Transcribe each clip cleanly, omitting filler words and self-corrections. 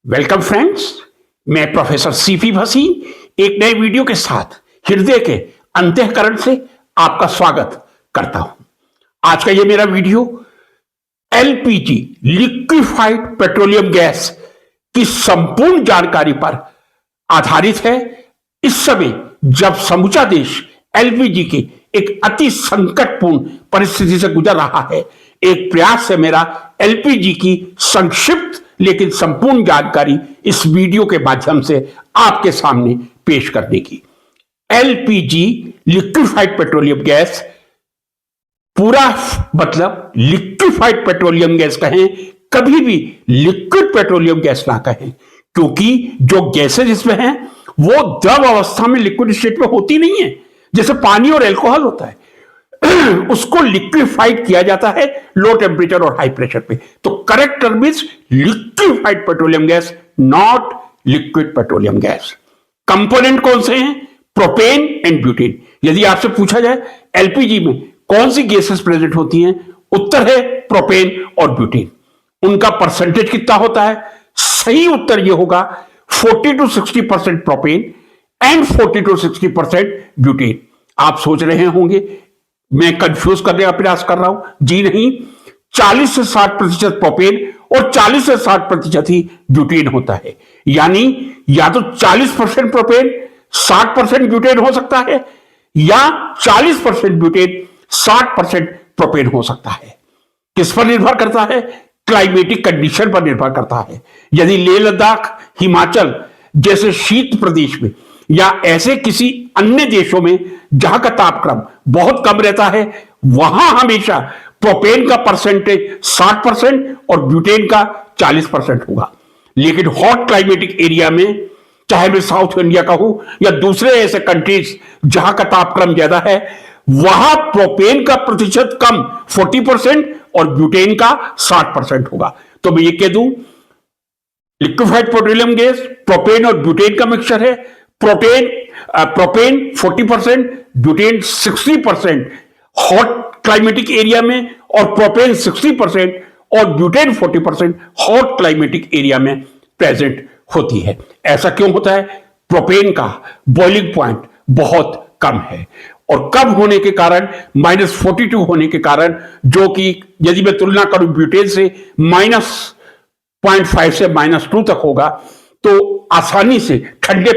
Welcome friends, मैं professor CP Bhasin एक नए वीडियो के साथ हृदय के अंतःकरण से आपका स्वागत करता हूं। आज का ये मेरा video LPG liquefied petroleum gas की संपूर्ण जानकारी पर आधारित है। इस समय जब समूचा देश एलपीजी की एक अति संकटपूर्ण परिस्थिति से गुजर रहा है, एक प्रयास है मेरा एलपीजी की संक्षिप्त लेकिन संपूर्ण जानकारी इस वीडियो के माध्यम से आपके सामने पेश करने की। एलपीजी लिक्विफाइड पेट्रोलियम गैस, पूरा मतलब लिक्विफाइड पेट्रोलियम गैस कहें, कभी भी लिक्विड पेट्रोलियम गैस ना कहें, क्योंकि जो गैसेज इसमें हैं वो द्रव अवस्था में लिक्विड स्टेट में होती नहीं है, जैसे पानी और एल्कोहल होता है। उसको लिक्विफाइड किया जाता है लो टेम्परेचर और हाई प्रेशर पे। तो correct term is liquefied petroleum gas, not liquid petroleum gas. Component कौन से हैं? Propane and butane. यदि आपसे पूछा जाए एलपीजी में कौन सी गैसेस प्रेजेंट होती हैं, उत्तर है प्रोपेन और ब्यूटेन। उनका परसेंटेज कितना होता है? सही उत्तर यह होगा 40 to 60% propane and 40 to 60% butane. आप सोच रहे होंगे मैं कंफ्यूज करने का प्रयास कर रहा हूं। जी नहीं, 40 से 60% प्रोपेन और 40 से 60% ही ब्यूटेन होता है। यानी या तो 40% प्रोपेन 60% ब्यूटेन हो सकता है, या 40% ब्यूटेन 60% प्रोपेन हो सकता है। किस पर निर्भर करता है? क्लाइमेटिक कंडीशन पर निर्भर करता है। यदि लेह लद्दाख, हिमाचल जैसे शीत प्रदेश में या ऐसे किसी अन्य देशों में जहां का तापक्रम बहुत कम रहता है, वहां हमेशा प्रोपेन का परसेंटेज 60% और ब्यूटेन का 40% होगा। लेकिन हॉट क्लाइमेटिक एरिया में, चाहे मैं साउथ इंडिया का हूं या दूसरे ऐसे कंट्रीज जहां का तापक्रम ज्यादा है, वहां प्रोपेन का प्रतिशत कम 40% और ब्यूटेन का 60% होगा। तो मैं ये कह दूं, लिक्विफाइड पेट्रोलियम गैस प्रोपेन और ब्यूटेन का मिक्सचर है। Propane 40%, butane 60% hot climatic area में, और प्रोपेन 60% और ब्यूटेन 40% हॉट क्लाइमेटिक एरिया में प्रेजेंट होती है। ऐसा क्यों होता है? प्रोपेन का बॉइलिंग पॉइंट बहुत कम है, और कम होने के कारण, -42 होने के कारण, जो कि यदि मैं तुलना करूं ब्यूटेन से, -0.5 से -2 तक होगा, तो आसानी से ठंडे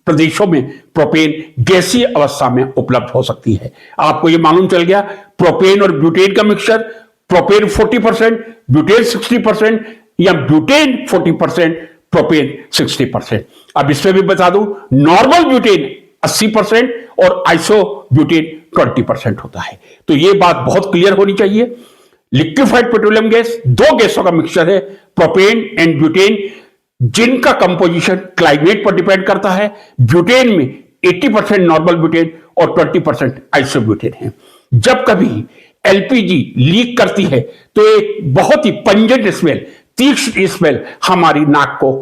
प्रदेशों में प्रोपेन गैसीय अवस्था में उपलब्ध हो सकती है। आपको यह मालूम चल गया, प्रोपेन और ब्यूटेन का मिक्सचर, प्रोपेन 40%, ब्यूटेन 60%, या ब्यूटेन 40%, प्रोपेन 60%। अब इसमें भी बता दूं, नॉर्मल ब्यूटेन 80% और आइसो ब्यूटेन 20% होता है। तो यह बात बहुत क्लियर होनी चाहिए। लिक्विफाइड पेट्रोलियम गैस दो गैसों का मिक्सचर है, प्रोपेन एंड ब्यूटेन, जिनका कंपोजिशन क्लाइमेट पर डिपेंड करता है। ब्यूटेन में 80% नॉर्मल ब्यूटेन और 20% आइसोब्यूटेन है। जब कभी एलपीजी लीक करती है तो एक बहुत ही पंजेंट स्मेल, तीक्ष्ण स्मेल हमारी नाक को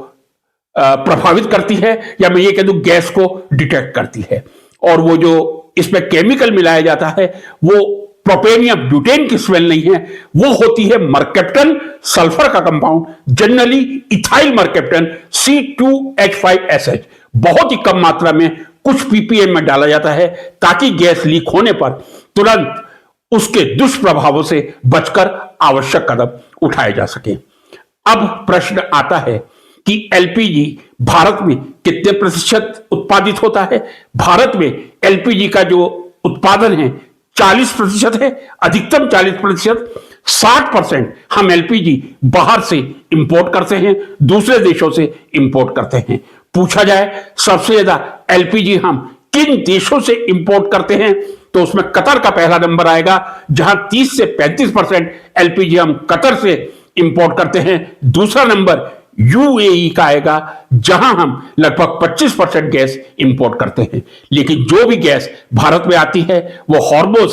प्रभावित करती है, या मैं ये कह दूं गैस को डिटेक्ट करती है। और वो जो इसमें केमिकल मिलाया जाता है वो प्रोपेन या ब्यूटेन की स्मेल नहीं है, वो होती है मर्केप्टन, सल्फर का कंपाउंड, जनरली इथाइल मर्केप्टन C2H5SH। बहुत ही कम मात्रा में कुछ ppm में डाला जाता है, ताकि गैस लीक होने पर तुरंत उसके दुष्प्रभावों से बचकर आवश्यक कदम उठाए जा सके। अब प्रश्न आता है कि एलपीजी भारत में कितने प्रतिशत उत्पादित होता है? भारत में एलपीजी का जो उत्पादन है 40% है, अधिकतम 40%। 60% हम एलपीजी बाहर से इंपोर्ट करते हैं, दूसरे देशों से इंपोर्ट करते हैं। पूछा जाए सबसे ज्यादा एलपीजी हम किन देशों से इंपोर्ट करते हैं, तो उसमें कतर का पहला नंबर आएगा, जहां 30 से 35% एलपीजी हम कतर से इंपोर्ट करते हैं। दूसरा नंबर यूएई का आएगा, जहां हम लगभग 25% गैस इंपोर्ट करते हैं। लेकिन जो भी गैस भारत में आती है वो हॉर्मोज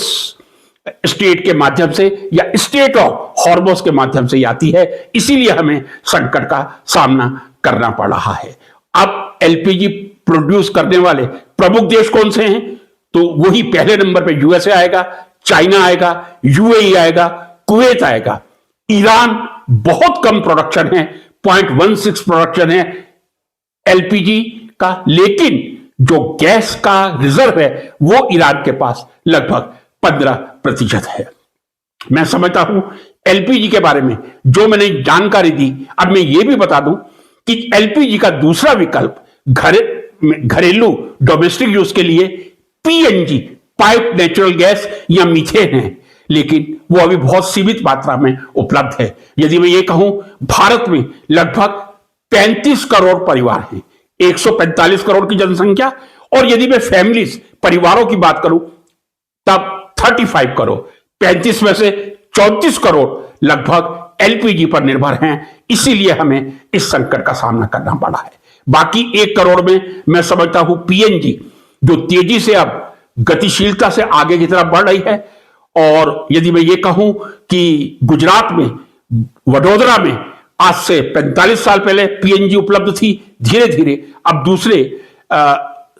स्टेट के माध्यम से या स्टेट ऑफ हॉर्मोज के माध्यम से आती है, इसीलिए हमें संकट का सामना करना पड़ रहा है। अब एलपीजी प्रोड्यूस करने वाले प्रमुख देश कौन से हैं? तो वही पहले नंबर पे यूएसए आएगा, चाइना आएगा, यूएई आएगा, कुवैत आएगा। ईरान बहुत कम प्रोडक्शन है, 0.16 प्रोडक्शन है एलपीजी का, लेकिन जो गैस का रिजर्व है वो ईरान के पास लगभग 15% है। मैं समझता हूं एलपीजी के बारे में जो मैंने जानकारी दी, अब मैं ये भी बता दूं कि एलपीजी का दूसरा विकल्प घरेलू डोमेस्टिक यूज के लिए पीएनजी, पाइप नेचुरल गैस या मीथेन है, लेकिन वो अभी बहुत सीमित मात्रा में उपलब्ध है। यदि मैं ये कहूं, भारत में लगभग 35 करोड़ परिवार हैं, 145 करोड़ की जनसंख्या, और यदि मैं फैमिलीज, परिवारों की बात करूं तब 35 करोड़, 35 में से 34 करोड़ लगभग एलपीजी पर निर्भर हैं। इसीलिए हमें इस संकट का सामना करना पड़ा है। बाकी 1 करोड़ में मैं समझता हूं पीएनजी जो तेजी से अब गतिशीलता से आगे की तरफ बढ़ रही है। और यदि मैं ये कहूं कि गुजरात में, वडोदरा में आज से 45 साल पहले पीएनजी उपलब्ध थी, धीरे धीरे अब दूसरे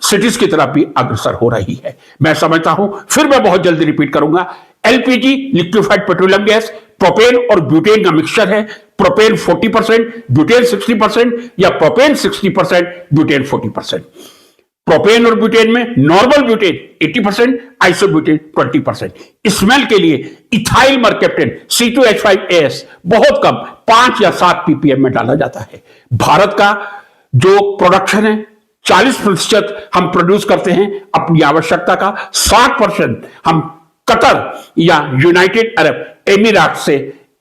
सिटीज की तरफ भी अग्रसर हो रही है। मैं समझता हूं, फिर मैं बहुत जल्दी रिपीट करूंगा, LPG liquefied petroleum gas propane और ब्यूटेन का मिक्सचर है। प्रोपेन 40%, ब्यूटेन 60% या प्रोपेन 60%, ब्यूटेन 40%। प्रोपेन और ब्यूटेन में नॉर्मल ब्यूटेन 80%, आइसोब्यूटेन 20%। स्मेल के लिए इथाइल मर्केप्टेन C2H5AS बहुत कम 5 या 7 ppm में डाला जाता है। भारत का जो प्रोडक्शन है 40% हम प्रोड्यूस करते हैं अपनी आवश्यकता का, 60% हम कतर या यूनाइटेड अरब एमिरात से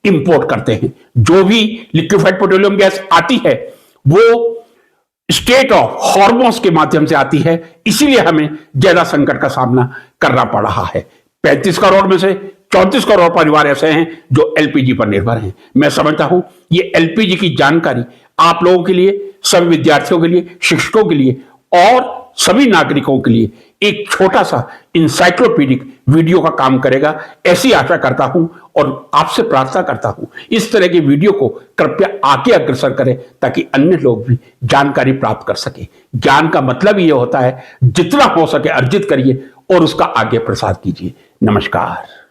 इंपोर्ट करते हैं। जो भी लिक्विफाइड पेट्रोलियम गैस आती है वो स्टेट ऑफ हॉर्मोन्स के माध्यम से आती है, इसीलिए हमें ज्यादा संकट का सामना करना पड़ रहा है। 35 करोड़ में से 34 करोड़ परिवार ऐसे हैं जो एलपीजी पर निर्भर हैं। मैं समझता हूं ये एलपीजी की जानकारी आप लोगों के लिए, सभी विद्यार्थियों के लिए, शिक्षकों के लिए और सभी नागरिकों के लिए एक छोटा सा इंसाइक्लोपीडिक वीडियो का काम करेगा, ऐसी आशा करता हूं और आपसे प्रार्थना करता हूं इस तरह के वीडियो को कृपया आगे अग्रसर करें ताकि अन्य लोग भी जानकारी प्राप्त कर सके। ज्ञान का मतलब ये होता है जितना हो सके अर्जित करिए और उसका आगे प्रसार कीजिए। नमस्कार।